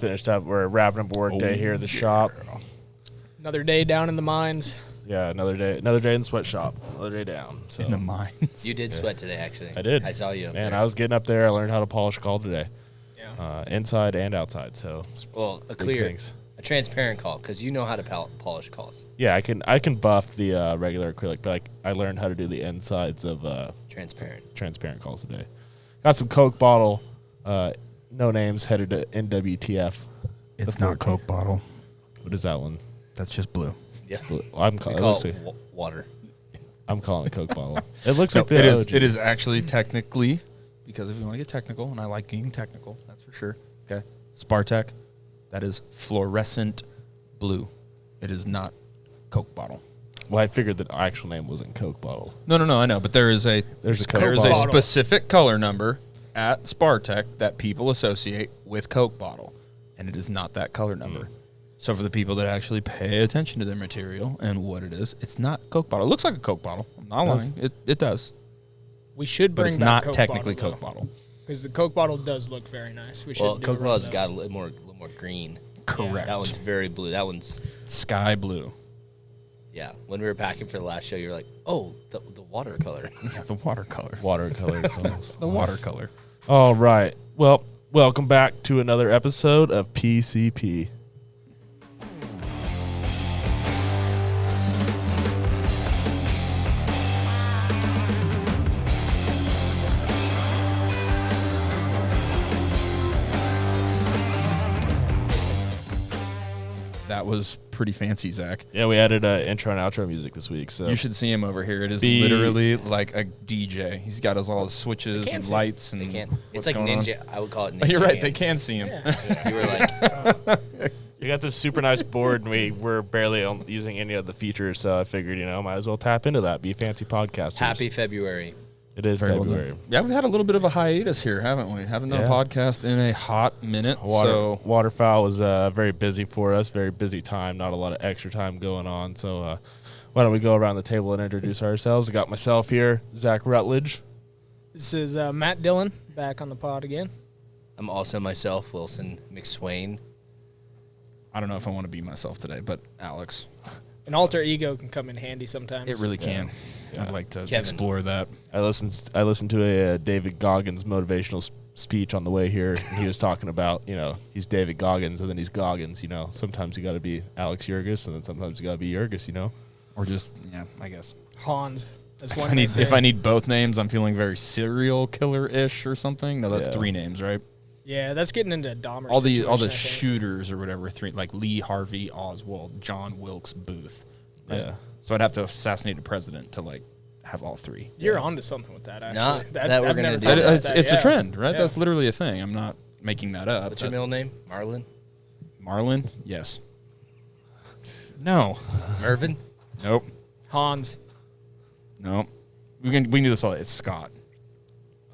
finished up. We're wrapping up work day here at the shop. Another day down in the mines. Yeah, another day in the sweatshop. Another day down. So In the mines. You did sweat today, actually. I did. I saw you up Man, there. I was getting up there. I learned how to polish a call today. Yeah. Inside and outside. So Well, a big clear, things. a transparent call, because you know how to polish calls. Yeah, I can buff the regular acrylic, but I learned how to do the insides of transparent calls today. Got some Coke bottle. No names headed to NWTF. It's not Coke bottle. What is that one? That's just blue. Yeah. I'm We calling call it. it water. I'm calling it Coke bottle. It looks So like the OG. it is actually technically, because if you want to get technical, and I like getting technical, that's for sure. Okay. Spartak, that is fluorescent blue. It is not Coke bottle. Well, I figured the actual name wasn't Coke bottle. No, I know, but there's a Coke there is a bottle. specific color number at Spartak that people associate with Coke bottle, and it is not that color number. So for the people that actually pay attention to their material and what it is, it's not Coke bottle. It looks like a Coke bottle. I'm not lying. It does, We should but bring it's back not Coke technically bottle, Coke bottle. Because the Coke bottle does look very nice. We should Well, do Coke one of bottle's those. got a little more green. Correct. That one's very blue. That one's, Sky blue. yeah. When we were packing for the last show, you were like, oh, the watercolor. Yeah, the watercolor. Watercolor colors. The watercolor. All right. Well, welcome back to another episode of PCP. That was pretty fancy, Zach. Yeah, we added intro and outro music this week. So You should see him over here. It is Be- literally like a DJ. He's got all his switches can't and see. lights and They can't. what's It's like going on. ninja. I would call it Oh, ninja. you're right. They hands. can see him. You were like, we got this super nice board, and we were barely using any of the features. So I figured, might as well tap into that. Be fancy podcasters. happy February. It is Very well February. done. Yeah, we've had a little bit of a hiatus here, haven't we? Haven't done Yeah. a podcast in a hot minute. So Waterfowl was very busy for us. Very busy time. Not a lot of extra time going on. So why don't we go around the table and introduce ourselves? I got myself here, Zach Rutledge. This is Matt Dillon back on the pod again. I'm also myself, Wilson McSwain. I don't know if I want to be myself today, but Alex, An alter ego can come in handy sometimes. it really can. Yeah. I'd like to Kevin. explore that. I listened to a David Goggins motivational speech on the way here. And he was talking about, he's David Goggins and then he's Goggins. Sometimes you got to be Alex Yergis and then sometimes you got to be Yergis. Or just, yeah, I guess. Hans. That's If one I, need, they if say. I need both names, I'm feeling very serial killer-ish or something. No, that's Yeah. 3 names, right? Yeah, that's getting into Dahmer All the situation, I think. shooters or whatever, 3, like Lee Harvey Oswald, John Wilkes Booth. Right? Yeah. So I'd have to assassinate a president to have all 3. You're onto something with that, actually. Not that we're I've gonna never do thought that. about It's, that, it's yeah. a trend, right? Yeah. That's literally a thing. I'm not making that up. What's your middle name? Marlon? Marlin? Yes. No. Mervin? Nope. Hans. Nope. We can do this all. It's Scott.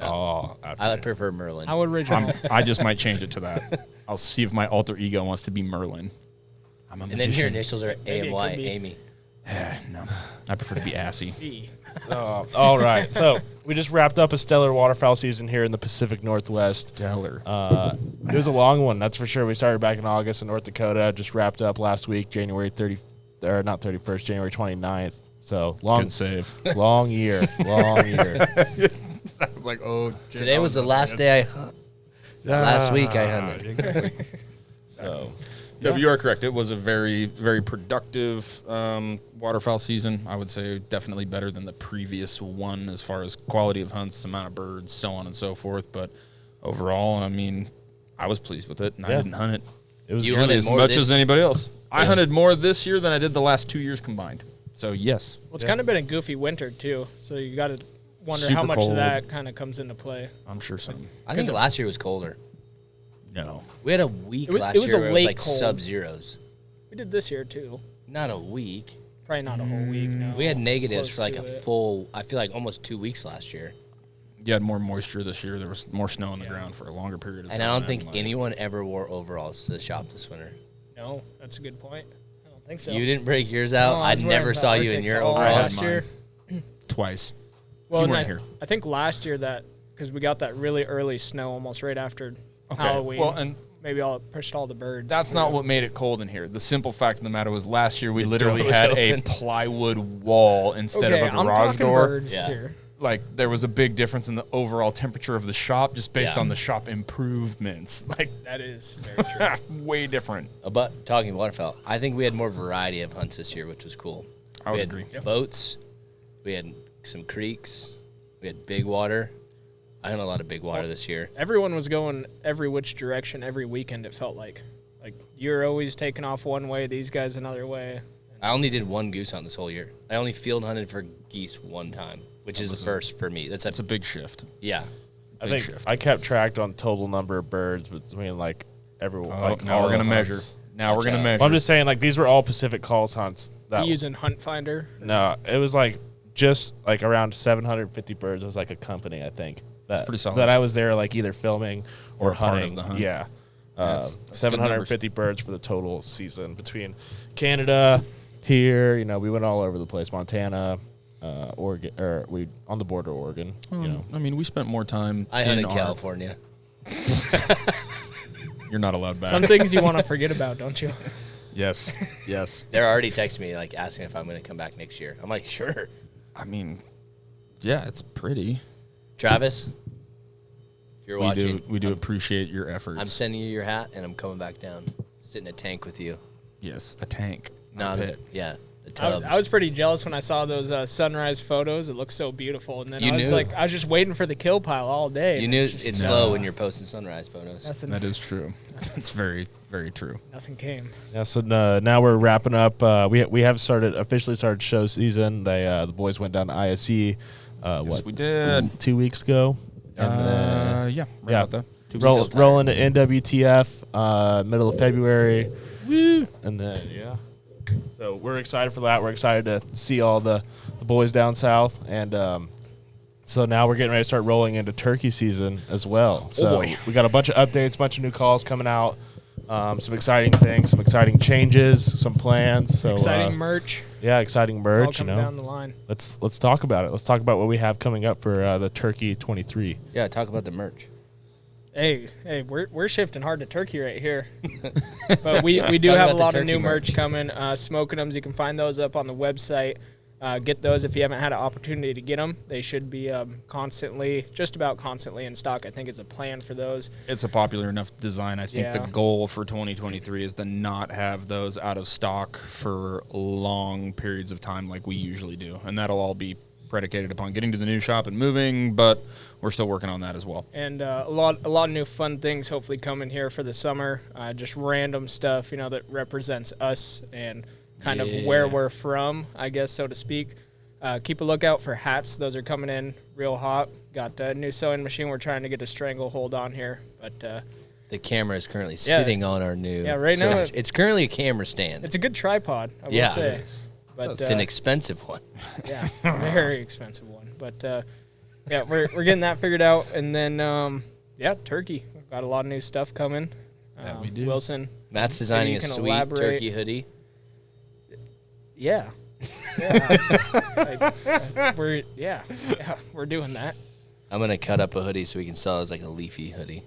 Oh, I prefer Merlin. How original. I just might change it to that. I'll see if my alter ego wants to be Merlin. I'm a and then your magician. initials are Maybe it AMY, could be. Amy. No. I prefer to be assy. E. all right. So we just wrapped up a stellar waterfowl season here in the Pacific Northwest. Stellar. It was a long one, that's for sure. We started back in August in North Dakota. Just wrapped up last week, January 29th. So long, Good save. long year. I was like, oh, Today was the last day last week I hunted. So No, but you are correct. It was a very, very productive waterfowl season. I would say definitely better than the previous one as far as quality of hunts, amount of birds, so on and so forth. But overall, I mean, I was pleased with it, and I Yeah. didn't hunt it it was You nearly hunted as more much this- as anybody else. I hunted more this year than I did the last 2 years combined. So, yes. Well, it's kind of been a goofy winter, too. So you got to wonder Super how much cold. of that kind of comes into play. I'm sure some. I think last year was colder. No. We had a week It was- last it was year a where it was late like cold. sub-zeros. We did this year, too. Not a week. Probably not a whole week, no. We had negatives Close for like to a it. full, I feel like almost 2 weeks last year. You had more moisture this year. There was more snow on the ground for a longer period of time. And I don't think like- anyone ever wore overalls to the shop this winter. No, that's a good point. I don't think so. You didn't break yours out. No, I was never wearing saw the you in Arctics your all I had overalls. last year. Twice. Well, You and weren't here. I think last year because we got that really early snow almost right after Okay. Halloween. Well, and maybe all pushed all the birds. That's not what made it cold in here. The simple fact of the matter was last year we literally had a plywood wall instead of a I'm garage talking door. birds Yeah. here. Like there was a big difference in the overall temperature of the shop just based Yeah. on the shop improvements. Like That is very true. way different. But talking waterfowl, I think we had more variety of hunts this year, which was cool. I would we had agree. boats, we had some creeks, we had big water. I had a lot of big water this year. Everyone was going every which direction every weekend. It felt like you're always taking off one way, these guys another way. I only did one goose hunt this whole year. I only field hunted for geese one time, which is the first for me. That's It's a big shift. yeah. I Big think shift. I kept track on total number of birds between like everyone. like now all we're the gonna measure. hunts. Now we're gonna out. measure. Well, I'm just saying, like these were all Pacific Calls hunts. That You using Hunt Finder? no, it was like just like around 750 birds. It was like a company, I think. That, pretty solid. That I was there like either filming or Or part of hunting. hunting. the hunt. Yeah. That's good 750 birds for the total season between Canada, here. You know, we went all over the place. Montana, Oregon, or we on the border of Oregon. You know, I mean, we spent more time. I in hunted our- California. You're not allowed back. Some things you want to forget about, don't you? Yes. Yes. They're already texting me like asking if I'm going to come back next year. I'm like, sure. I mean, yeah, it's pretty. Travis, if you're watching, We do appreciate your efforts. I'm sending you your hat and I'm coming back down. Sit in a tank with you. Yes, a tank. No, Not a pit. yeah, the I, tub. I was pretty jealous when I saw those sunrise photos. It looked so beautiful, and then You I was knew. like, I was just waiting for the kill pile all day. you and knew it just- it's slow when you're posting sunrise photos. nothing. That is true. That's very, very true. Nothing came. yeah. So now we're wrapping up. We have officially started show season. The boys went down to ISE. Yes, What we did. 2 weeks ago, and then Yeah, right yeah. about that. rolling to NWTF middle of February. Woo! And then so we're excited for that. We're excited to see all the boys down south, and so now we're getting ready to start rolling into turkey season as well. So boy. we got a bunch of updates, bunch of new calls coming out, some exciting things, some exciting changes, some plans. So Exciting merch. yeah, exciting It's all merch. You coming know, down the line. let's talk about it. Let's talk about what we have coming up for the Turkey 23. Yeah, talk about the merch. Hey, we're shifting hard to turkey right here. But we do Talk have a about the lot of turkey new merch merch. coming. Smoking 'ems, you can find those up on the website. Get those if you haven't had an opportunity to get them. They should be just about constantly in stock. I think it's a plan for those. It's a popular enough design. I think the Yeah. goal for 2023 is to not have those out of stock for long periods of time like we usually do. And that'll all be predicated upon getting to the new shop and moving, but we're still working on that as well. And a lot of new fun things hopefully coming here for the summer. Just random stuff, that represents us and kind of where we're from, I guess, so to speak. Keep a lookout for hats. Those are coming in real hot. Got a new sewing machine we're trying to get a stranglehold on here. But The camera is currently sitting on our new. Yeah, right now search. It's currently a camera stand. it's a good tripod, I will Yeah. say. But It's an expensive one. yeah, very expensive one. But yeah, we're getting that figured out. And then, turkey. We've got a lot of new stuff coming. That we do. Wilson. Matt's designing you a can sweet elaborate. turkey hoodie. Yeah. We're doing that. I'm gonna cut up a hoodie so we can sell it as like a leafy hoodie.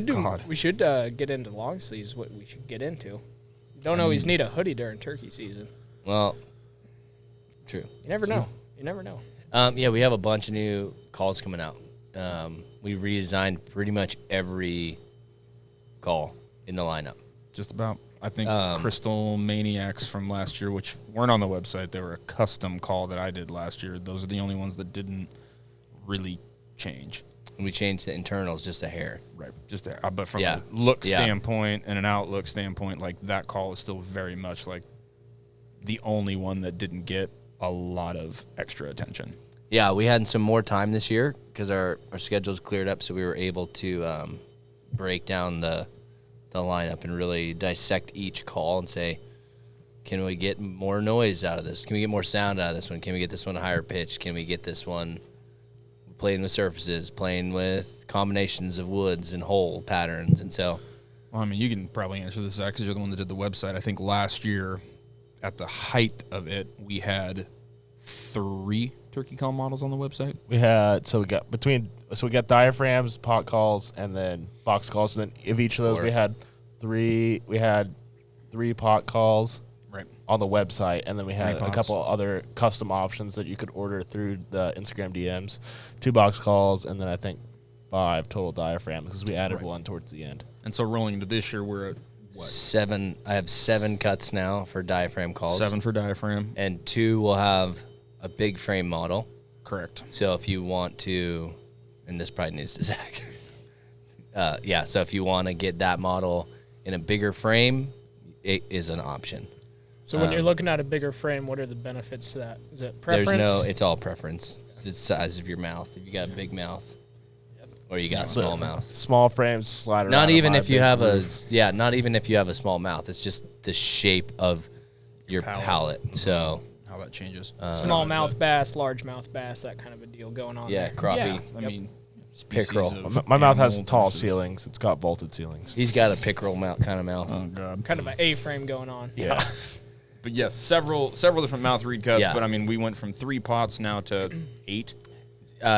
God. We should get into long sleeves. What we should get into. You don't always need a hoodie during turkey season. Well, true. You never know. You never know. Yeah, we have a bunch of new calls coming out. We redesigned pretty much every call in the lineup. Just about. I think Um, Crystal Maniacs from last year, which weren't on the website, they were a custom call that I did last year. Those are the only ones that didn't really change. And we changed the internals just a hair. Right. Just there. But from Yeah. a look Yeah. standpoint and an outlook standpoint, like that call is still very much like the only one that didn't get a lot of extra attention. Yeah, we had some more time this year because our schedules cleared up, so we were able to break down the lineup and really dissect each call and say, can we get more noise out of this? Can we get more sound out of this one? Can we get this one higher pitch? Can we get this one playing with surfaces, playing with combinations of woods and hole patterns? And so, Well, I mean, you can probably answer this, Zach, because you're the one that did the website. I think last year, at the height of it, we had 3 turkey call models on the website? We got diaphragms, pot calls, and then box calls. And then of each of those, 4. we had three pot calls Right. on the website, and then we had 3 a pots. couple other custom options that you could order through the Instagram DMs. 2 box calls, and then I think 5 total diaphragms because we added Right. one towards the end. And so rolling into this year, we're at what? 7. I have 7 cuts now for diaphragm calls. 7 for diaphragm. And 2 will have a big frame model. Correct. So if you want to, and this probably news to Zach. So if you want to get that model in a bigger frame, it is an option. So when you're looking at a bigger frame, what are the benefits to that? Is it preference? It's all preference. It's the size of your mouth. If you got a big mouth, or you got a small mouth. Small frames slide around. Not on even my if you big have roof. not even if you have a small mouth. It's just the shape of your palate. So How that changes. Small mouth bass, large mouth bass, that kind of a deal going on. yeah, there. crappie. I mean, Pickerel. My mouth has animal tall versus- ceilings. It's got vaulted ceilings. He's got a pickerel mouth kind of mouth. Oh god. Kind of an A-frame going on. Yeah. But yes, several different mouth reed cuts. Yeah. But I mean, we went from 3 pots now to 8.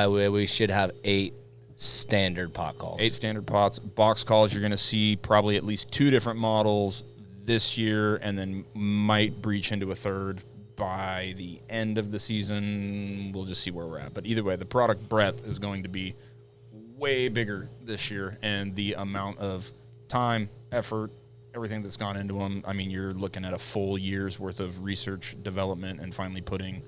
We should have 8 standard pot calls. 8 standard pots. Box calls, you're going to see probably at least 2 different models this year, and then might breach into a third by the end of the season. We'll just see where we're at. But either way, the product breadth is going to be way bigger this year, and the amount of time, effort, everything that's gone into them, I mean, you're looking at a full year's worth of research, development, and finally putting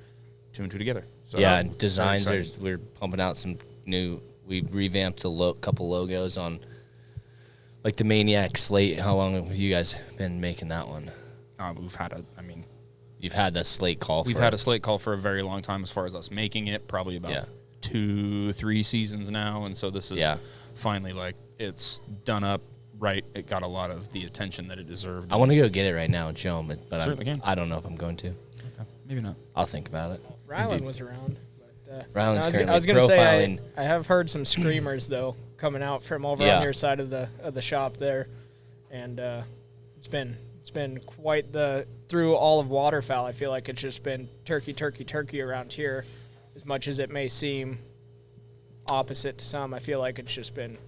2 and 2 together. So Yeah, very and designs. excited. We're pumping out some new. We revamped a couple logos on, like the Maniac Slate. How long have you guys been making that one? We've had You've had that slate call. We've had a slate call for a very long time as far as us making it, probably about 2-3 seasons now, and so this is finally like it's done up right. It got a lot of the attention that it deserved. I want to go get it right now and show them, but Certainly can. I don't know if I'm going to. Okay, maybe not. I'll think about it. Ryland was around. But, Ryland's I was currently gonna say profiling. I have heard some screamers though coming out from over on your side of the shop there, and it's been quite the through all of waterfowl. I feel like it's just been turkey around here, as much as it may seem opposite to some. I feel like it's just been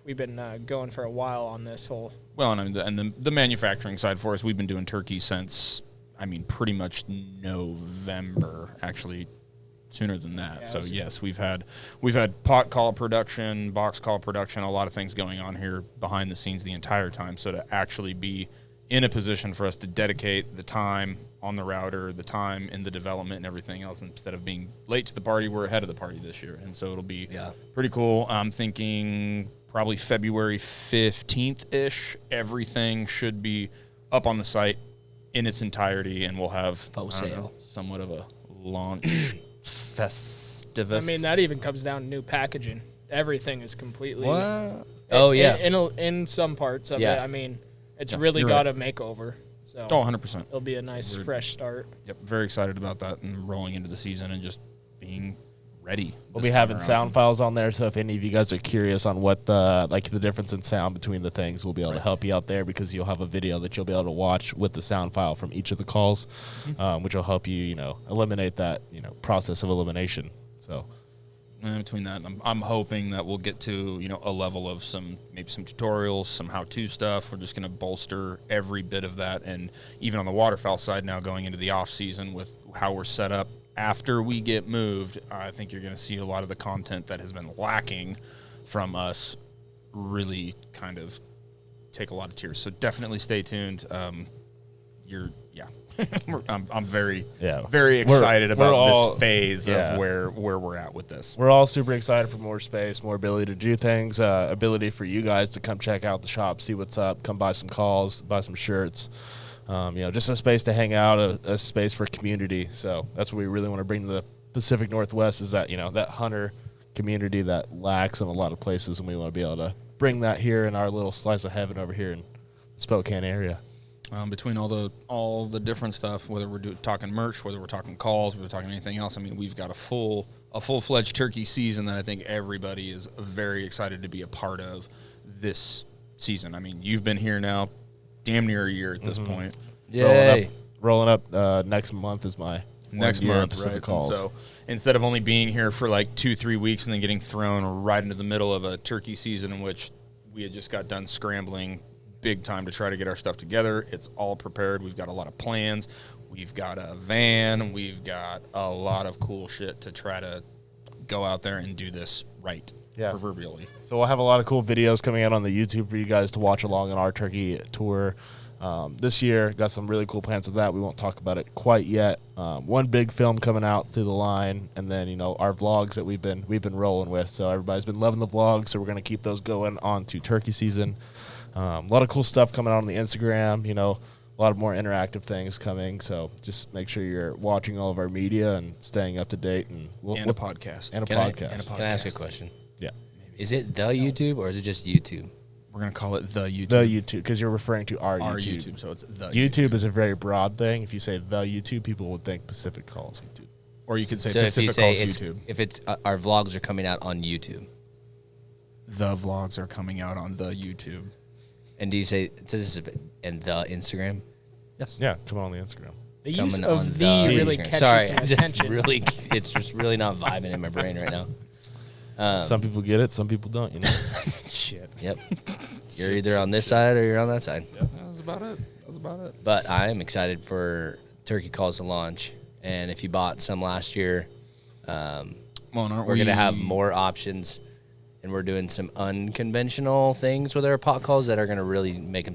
we've been going for a while on this whole. Well, and I mean, the manufacturing side for us, we've been doing turkey since pretty much November, actually. Sooner than that. Yeah, so yes, we've had pot call production, box call production, a lot of things going on here behind the scenes the entire time. So to actually be in a position for us to dedicate the time on the router, the time in the development and everything else, instead of being late to the party, we're ahead of the party this year. And so it'll be pretty cool. I'm thinking probably February 15th-ish, everything should be up on the site in its entirety, and we'll have somewhat of a launch Festivus. I mean, that even comes down to new packaging. Everything is completely. What? Oh yeah. In some parts of it, I mean, it's really you're got a makeover. So 100%. It'll be a nice fresh start. Yep, very excited about that and rolling into the season and just being ready. We'll be having sound files on there, so if any of you guys are curious on what the difference in sound between the things, we'll be able to help you out there because you'll have a video that you'll be able to watch with the sound file from each of the calls, which will help you, eliminate that, process of elimination. So, and between that, I'm hoping that we'll get to a level of maybe some tutorials, some how-to stuff. We're just going to bolster every bit of that, and even on the waterfowl side now, going into the off season with how we're set up. After we get moved, I think you're going to see a lot of the content that has been lacking from us really kind of take a lot of tears. So definitely stay tuned. I'm very excited about this phase of where we're at with this. We're all super excited for more space, more ability to do things, ability for you guys to come check out the shop, see what's up, come buy some calls, buy some shirts. Just a space to hang out, a space for community. So that's what we really want to bring to the Pacific Northwest is that, that hunter community that lacks in a lot of places, and we want to be able to bring that here in our little slice of heaven over here in the Spokane area. Between all the different stuff, whether we're talking merch, whether we're talking calls, whether we're talking anything else, we've got a full-fledged turkey season that I think everybody is very excited to be a part of this season. You've been here now damn near a year at this point. Yay. Rolling up next month is my next year month, Pacific right? Calls. And so instead of only being here for like 2-3 weeks and then getting thrown right into the middle of a turkey season in which we had just got done scrambling big time to try to get our stuff together, it's all prepared. We've got a lot of plans. We've got a van. We've got a lot of cool shit to try to go out there and do this right, proverbially. So we'll have a lot of cool videos coming out on the YouTube for you guys to watch along on our turkey tour. This year, got some really cool plans with that. We won't talk about it quite yet. One big film coming out through the line, and then our vlogs that we've been rolling with. So everybody's been loving the vlogs, so we're gonna keep those going on to turkey season. A lot of cool stuff coming out on the Instagram. A lot of more interactive things coming. So just make sure you're watching all of our media and staying up to date. And A podcast. And a Can podcast. I ask a question? Yeah. Is it the YouTube or is it just YouTube? We're going to call it the YouTube. The YouTube, because you're referring to our Our YouTube. YouTube, so it's the YouTube is a very broad thing. If you say the YouTube, people would think Pacific Calls YouTube. Or you could say So if you Pacific say Calls YouTube. if it's our vlogs are coming out on YouTube, The vlogs are coming out on the YouTube. and do you say so this is and the Instagram? Yes. Yeah, come on the Instagram. The use Coming on of the really Instagram. catches Sorry, some I just attention. really it's just really not vibing in my brain right now. Some people get it, some people don't. Shit. Yep. You're either on this side or you're on that side. That was about it. But I am excited for Turkey Calls to launch. And if you bought some last year, Well, aren't we're going to have more options. And we're doing some unconventional things with our pot calls that are going to really make them,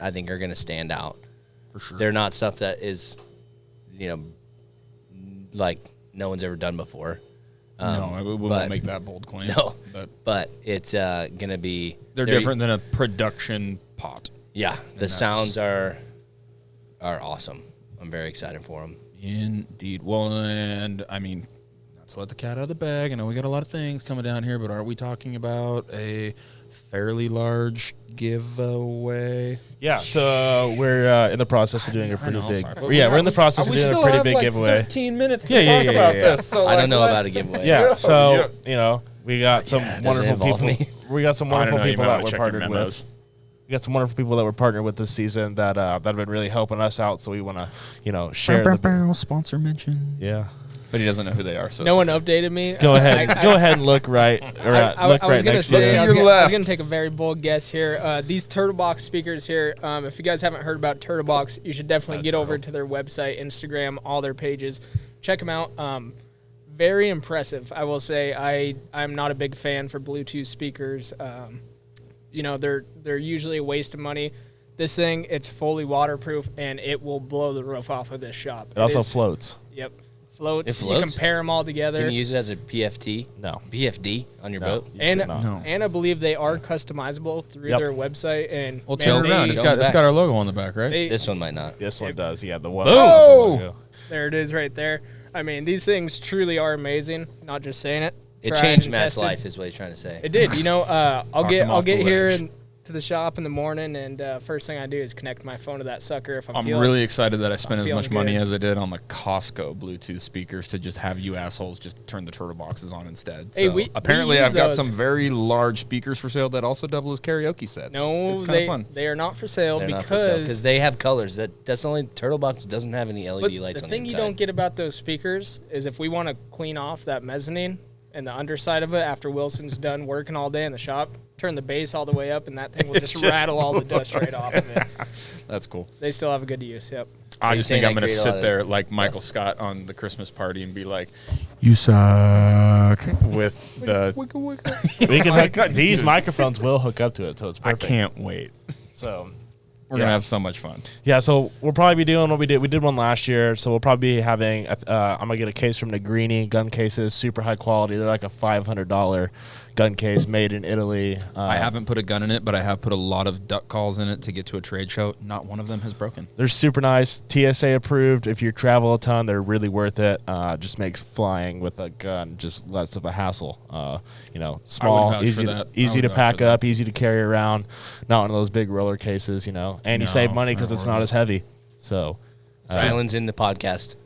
I think, are going to stand out. For sure. They're not stuff that is, like no one's ever done before. No, we won't make that bold claim. No, But but it's going to be. they're different than a production pot. Yeah, the sounds are awesome. I'm very excited for them. Indeed. Well, and I mean, not to let the cat out of the bag. I know we got a lot of things coming down here, but aren't we talking about a fairly large giveaway? Yeah, so we're in the process of doing a pretty big. sorry. Yeah, we're in the process of doing a pretty big giveaway. 13 minutes to talk about this. So I don't know about a giveaway. Yeah, so we got some does it wonderful involve people. me? We got some I don't wonderful know, you people might that wanna we're check your partnered memos. with. We got some wonderful people that we're partnered with this season that have been really helping us out. So we want to share. Sponsor mention. Yeah. But he doesn't know who they are. So No one updated me. Go ahead. Go ahead and look right. Or look I right was gonna next say, to I you. was your gonna- I was left. gonna take a very bold guess here. These Turtle Box speakers here, if you guys haven't heard about Turtle Box, you should definitely get over to their website, Instagram, all their pages. Check them out. Very impressive, I will say. I'm not a big fan for Bluetooth speakers. They're usually a waste of money. This thing, it's fully waterproof, and it will blow the roof off of this shop. It also is- floats. Yep. Floats. It floats? You can pair them all together. Can you use it as a PFT? No. PFD on your No. boat? You And, cannot. No. and I believe they are customizable through Yep. their website. And Well, man, turn they- around. It's got our logo on the back, right? they- This one might not. This one does. Yeah, the one. Boom. with the logo. there it is right there. I mean, these things truly are amazing. Not just saying it. It Tried changed and Matt's tested. life, is what he's trying to say. It did. I'll Talked him I'll off the get here ledge. and to the shop in the morning, and first thing I do is connect my phone to that sucker. If I'm I'm feeling really excited that I spent as feeling much money good. as I did on the Costco Bluetooth speakers to just have you assholes just turn the turtle boxes on instead. Hey, So we apparently use I've got those. some very large speakers for sale that also double as karaoke sets. no, it's kind of they fun. they are not for sale They're not for sale because because they have colors. That's the only Turtle Box doesn't have any LED but lights the on thing the you inside. don't get about those speakers is if we want to clean off that mezzanine and the underside of it after Wilson's done working all day in the shop, turn the bass all the way up, and that thing will just rattle all the dust right off of it. That's cool. They still have a good use. Yep. I you just saying think I'm I going to create a lot sit of there like Michael dust? Scott on the Christmas party and be like, "You suck," with the. We can hook, God, these dude. microphones will hook up to it, so it's I perfect. can't wait. So We're Yeah. gonna have so much fun. yeah, so we'll probably be doing what we did. We did one last year, so we'll probably be having. I'm gonna get a case from Negrini gun cases, super high quality. They're like a $500 gun case made in Italy. I haven't put a gun in it, but I have put a lot of duck calls in it to get to a trade show. Not one of them has broken. They're super nice, TSA approved. If you travel a ton, they're really worth it. Just makes flying with a gun just less of a hassle. Small, vouch easy, for that. I easy would to vouch pack for that. up, easy to carry around. Not one of those big roller cases, and you save No, money because not it's not worth as heavy. So Ryland's in the podcast.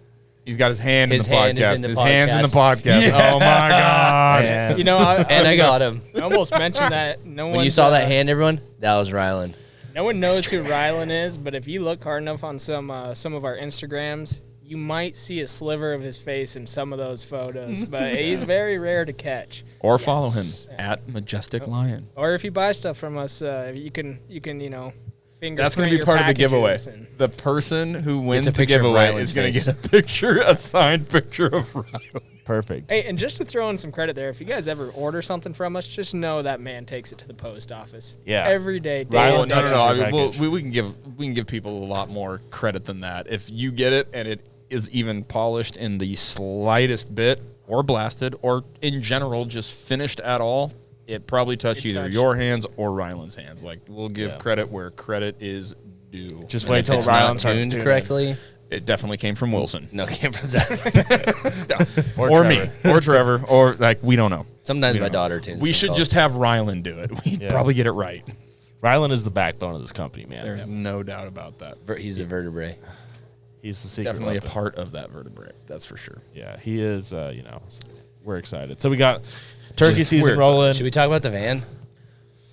He's got his hand His in the hand is podcast. in the His hand's in the podcast. podcast. Oh my god! and And I got him. I almost mentioned that. No When one you saw that hand, everyone, that was Ryland. No one knows who Rylan is, but if you look hard enough on some of our Instagrams, you might see a sliver of his face in some of those photos, but he's very rare to catch. Or follow him Yes. at Majestic Lion. Or if you buy stuff from us, you can finger. That's going to be part of the giveaway. The person who wins a the picture of giveaway Ryland's is going to face. get a picture, a signed picture of Ryland. Perfect. Hey, and just to throw in some credit there, if you guys ever order something from us, just know that man takes it to the post office. Yeah. Every day. day Ryland in, No, day no, no. out. I mean, package. we can give people a lot more credit than that. If you get it and it is even polished in the slightest bit, or blasted, or in general just finished at all, it probably touched It either touched. your hands or Ryland's hands. Like, we'll give Yeah. credit where credit is due. Just If wait till it's Ryland not starts tuned tuning. correctly. It definitely came from Wilson. No, it came from Zach. Or me. Or Trevor. Or, like, we don't know. Sometimes We my don't know. daughter tunes. We some should calls. just have Ryland do it. We'd Yeah. probably get it right. Ryland is the backbone of this company, man. There's no doubt about that. He's a vertebrae. He's the secret. Definitely a weapon. part of that vertebrae. That's for sure. Yeah, he is. We're excited. So we got turkey season We're rolling. Should we talk about the van?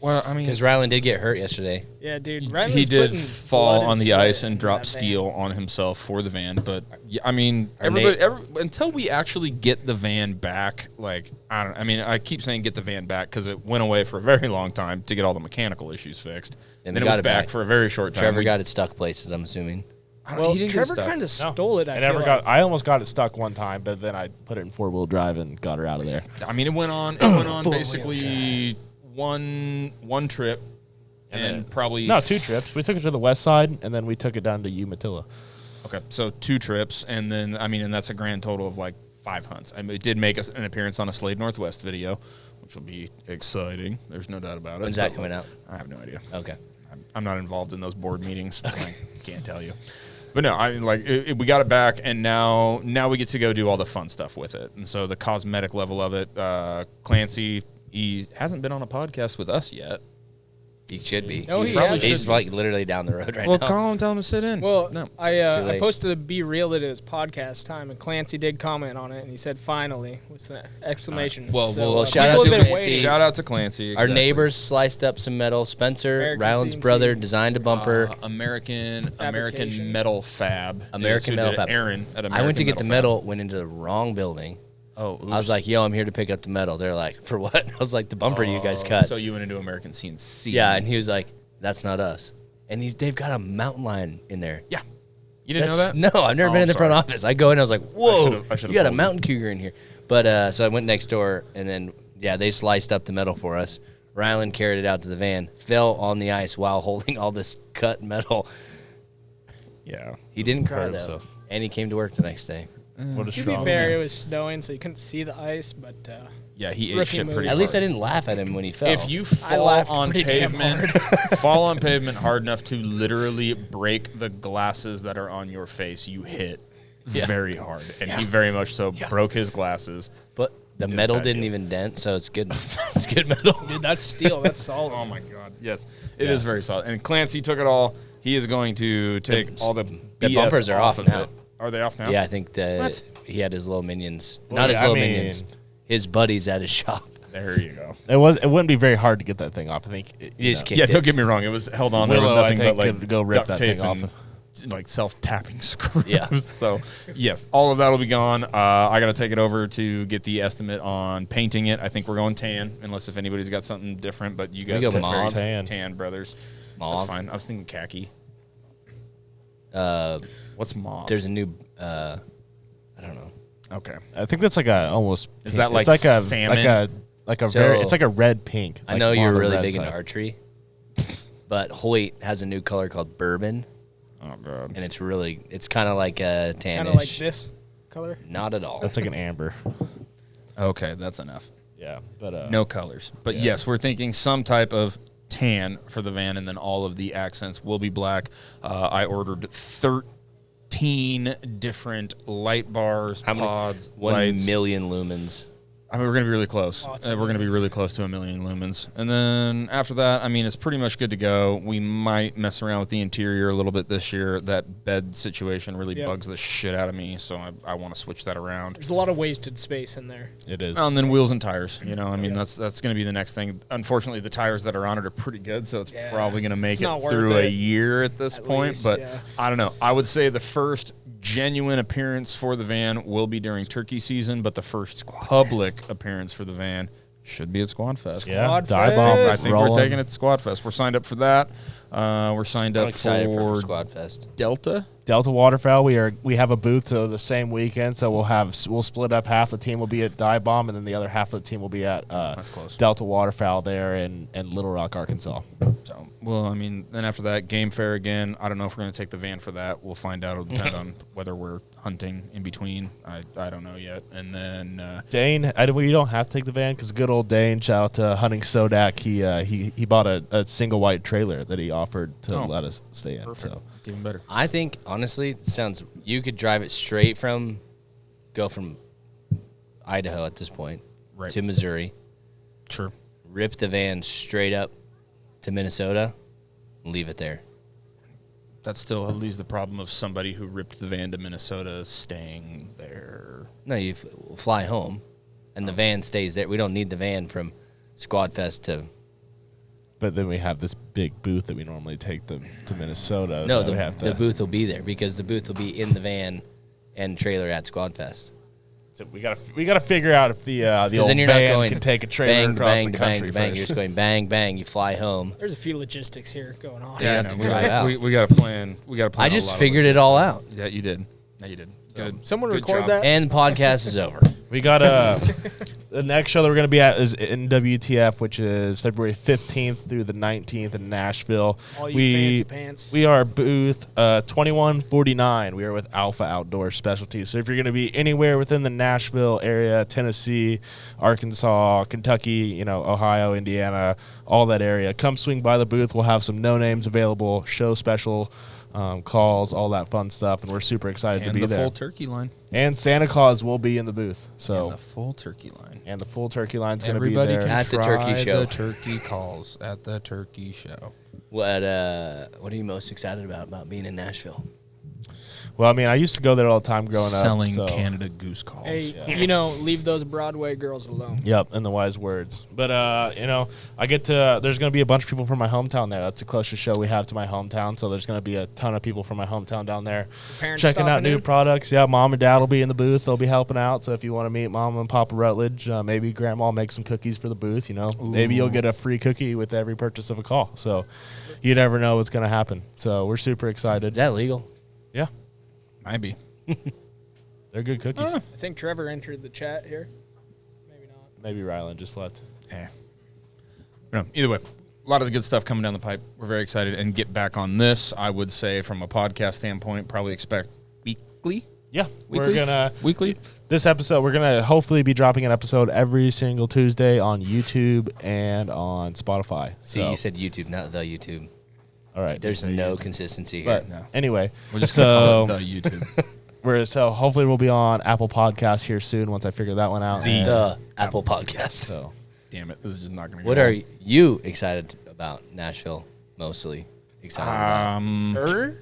Well, I mean, Because Ryland did get hurt yesterday. Yeah, dude. he Ryland's did putting fall blood on and the sweat ice and into drop that van. steel on himself for the van. But yeah, I mean, Our everybody, until we actually get the van back, like I keep saying get the van back because it went away for a very long time to get all the mechanical issues fixed, And then we it got was it back back. for a very short time. Trevor got it stuck places, I'm assuming. Well, he didn't get Trevor stuck. kind of stole it. I I almost got it stuck one time, but then I put it in 4-wheel drive and got her out of there. I mean, it went on. It went on basically one trip, and probably No, 2 trips. We took it to the west side, and then we took it down to Umatilla. Okay, so 2 trips, and then and that's a grand total of like 5 hunts. I mean, it did make an appearance on a Slade Northwest video, which will be exciting. There's no doubt about it. When's that But, coming out? I have no idea. Okay. I'm not involved in those board meetings. I can't tell you. But no, I mean, like we got it back, and now we get to go do all the fun stuff with it. And so the cosmetic level of it, Clancy, he hasn't been on a podcast with us yet. He should be. No, he probably has. He's should. like literally down the road right Well, now. call him, tell him to sit in. Well, no. too I late. posted a Be Real It Is podcast time, and Clancy did comment on it, and he said "finally" with an exclamation. Well, shout out people to have been Clancy. waiting. Shout out to Clancy. Our exactly. neighbors sliced up some metal. Spencer, American Ryland's CNC. brother, designed a bumper. American Fabrication. Metal Fab. American is who Metal did it. Fab. Aaron at American I went to get the Fab. metal, went into the wrong building. Oh, I was like, yo, I'm here to pick up the metal. They're like, for what? I was like, the bumper you guys cut. So you went into American CNC. Yeah, and he was like, that's not us. And they've got a mountain lion in there. Yeah. You didn't know that? No, I've never Oh, been in the sorry. front office. I go in, I was like, whoa, I should've you got a told you. mountain cougar in here. But so I went next door, and then, yeah, they sliced up the metal for us. Ryland carried it out to the van, fell on the ice while holding all this cut metal. Yeah. He didn't cry, Proud of though. himself. And he came to work the next day. What a To be strong fair, man. it was snowing, so you couldn't see the ice, but Yeah, he ate Rookie shit move. pretty At least I hard. didn't laugh at him when he fell. If you I fall laughed on pretty damn pavement, fall on pavement hard enough to literally break the glasses that are on your face, you hit very hard. And he very much so broke his glasses. But the metal bad didn't deal. even dent, so it's good. It's good metal. dude, that's steel. That's solid. Oh my God! Yes, it is very solid. And Clancy took it all. He is going to take all the BS bumpers are off of now. it. Are they off now? Yeah, I think that What? he had his little minions. Well, Not his yeah, I little mean- minions. His buddies at his shop. There you go. It wouldn't be very hard to get that thing off. I think. You just kicked Yeah, it. don't get me wrong. It was held on there with Willow, I nothing think, but like could go rip duct that tape thing off. and like self-tapping screws. Yeah. So yes, all of that will be gone. I got to take it over to get the estimate on painting it. I think we're going tan, unless if anybody's got something different. But you guys go took very mauve? tan brothers. Mauve. That's fine. I was thinking khaki. Uh, What's mauve? there's a new. I don't know. okay. I think that's like a almost. Is that it's like a salmon? like a So, very? It's like a red pink. I like know more you're on the really red big side. into archery, but Hoyt has a new color called bourbon, Oh god. and it's kind of like a tannish. Kind of like this color. Not at all. That's like an amber. Okay, that's enough. Yeah, but No colors. But yes, we're thinking some type of tan for the van, and then all of the accents will be black. I ordered 13 different light bars, How many? pods, 1 lights. million lumens. I mean, we're going to be really close. Lots We're of going to be lumens. really close to 1 million lumens. And then after that, I mean, it's pretty much good to go. We might mess around with the interior a little bit this year. That bed situation really Yeah. bugs the shit out of me, so I want to switch that around. There's a lot of wasted space in there. it is. And then wheels and tires. You know, I mean, that's going to be the next thing. Unfortunately, the tires that are on it are pretty good, so it's Yeah. probably going to make It's it not worth through a it, year at this at point. least, But yeah. I don't know. I would say the first genuine appearance for the van will be during turkey season, but the first public appearance for the van should be at Squad Fest. Yeah, Squad dive bomb. Fest. I think we're taking it to Squad Fest. We're signed up for that. We're signed I'm up excited for for Squad Fest. Delta. Delta Waterfowl. We have a booth so the same weekend, so we'll split up. Half the team will be at Dive Bomb, and then the other half of the team will be at That's close. Delta Waterfowl there in Little Rock, Arkansas. So, well, I mean, then after that, Game Fair again. I don't know if we're going to take the van for that. We'll find out. It'll depend on whether we're hunting in between. I don't know yet. And then Dane, we don't have to take the van because good old Dane, shout out to Hunting Sodak. He bought a single white trailer that he offered to let us stay in. perfect. So It's even better. I think honestly, it sounds you could drive it straight from Idaho at this point Right. to Missouri, Sure. rip the van straight up to Minnesota, and leave it there. That still leaves the problem of somebody who ripped the van to Minnesota staying there. No, you fly home, and the van stays there. We don't need the van from Squad Fest to. but then we have this big booth that we normally take to Minnesota. No, that we have to, the booth will be there because the booth will be in the van and trailer at Squad Fest. So we gotta figure out if the old Then you're not van going can take a trailer bang, across bang, the bang, country bang. first. You're just going bang, bang. You fly home. There's a few logistics here going on. Yeah, you have to drive out. We got to plan. We got to plan. I just figured it all out. Yeah, you did. Yeah, you did. Good. Someone Good record job. that. And the podcast is over. We got the next show that we're going to be at is in WTF, which is February 15th through the 19th in Nashville. All you fancy pants. We are booth 2149. We are with Alpha Outdoor Specialties. So if you're going to be anywhere within the Nashville area, Tennessee, Arkansas, Kentucky, Ohio, Indiana, all that area, come swing by the booth. We'll have some no names available, show special calls, all that fun stuff, and we're super excited to And be the there. full turkey line. And Santa Claus will be in the booth. So And the full turkey line. the full turkey line's going to be Everybody there. can At the try turkey show. the turkey calls at the turkey show. What are you most excited about being in Nashville? Well, I mean, I used to go there all the time growing Selling up. So. Canada goose calls. Hey, leave those Broadway girls alone. Yep, and the wise words. But I get to. There's going to be a bunch of people from my hometown there. That's the closest show we have to my hometown. So there's going to be a ton of people from my hometown down there Parents checking out stopping new in? products. Yeah, mom and dad will be in the booth. They'll be helping out. So if you want to meet Mom and Papa Rutledge, maybe Grandma will make some cookies for the booth. Maybe you'll get a free cookie with every purchase of a call. So you never know what's going to happen. So we're super excited. Is that legal? Yeah, Maybe. they're good cookies. I think Trevor entered the chat here. Maybe not. Maybe Rylan just left. Yeah. No, either way, a lot of the good stuff coming down the pipe. We're very excited and get back on this. I would say from a podcast standpoint, probably expect weekly. Yeah, Weekly? we're gonna Weekly. this episode. We're gonna hopefully be dropping an episode every single Tuesday on YouTube and on Spotify. See, So, you said YouTube, not the YouTube. all right. There's no consistency here. But No. anyway, We're just gonna call so it the YouTube. so hopefully we'll be on Apple Podcasts here soon once I figure that one out. And The Apple Podcast. so Damn it, this is just not gonna. What go are you excited about Nashville? Mostly excited about.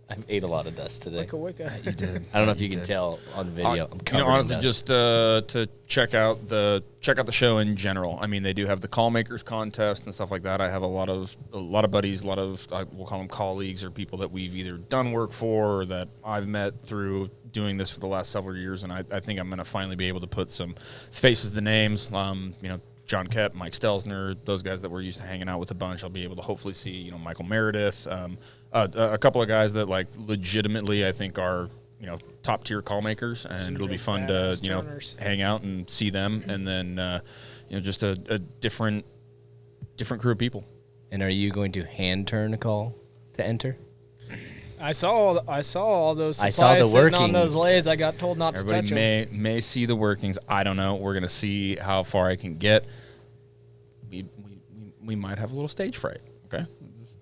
I've ate a lot of dust today. Wicca. You did. I don't know if you can tell on the video. I'm covered honestly, in dust. just to check out the show in general. I mean, they do have the call makers contest and stuff like that. I have a lot of buddies, we'll call them colleagues or people that we've either done work for or that I've met through doing this for the last several years, and I think I'm going to finally be able to put some faces to names. John Kep, Mike Stelzner, those guys that we're used to hanging out with a bunch. I'll be able to hopefully see, Michael Meredith, a couple of guys that legitimately I think are, top tier call makers, and Some it'll be real fun to, badass turners. hang out and see them, and then, just a different crew of people. And are you going to hand turn a call to enter? I saw all those I supplies saw the sitting on workings. those lays. I got told not to touch Everybody them. may see the workings. I don't know. We're gonna see how far I can get. We might have a little stage fright. Okay.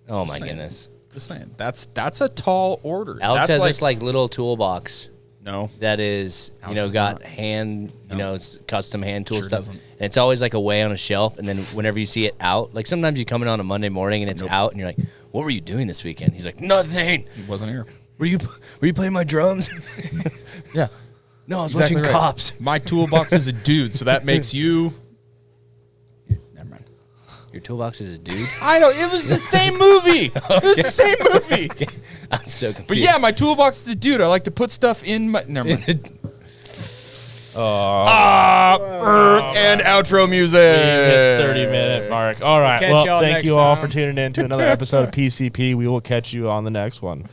Oh my saying. goodness. Just saying. That's a tall order. Alex That's has this little toolbox no. that is, Alex does got not. hand, it's custom hand tool Sure stuff. doesn't. And it's always like away on a shelf. And then whenever you see it out, like sometimes you come in on a Monday morning and it's out and you're like, what were you doing this weekend? He's like, nothing. He wasn't here. Were you playing my drums? Yeah. No, I was Exactly watching right. Cops. My toolbox is a dude, so that makes you. Never mind. Your toolbox is a dude? I don't. It was the same movie. It was the same movie. I'm so confused. But yeah, my toolbox is a dude. I like to put stuff in my. Never mind. And outro music. 30-minute mark. All right. Catch Well, y'all thank next you all time. for tuning in to another episode of PCP. We will catch you on the next one.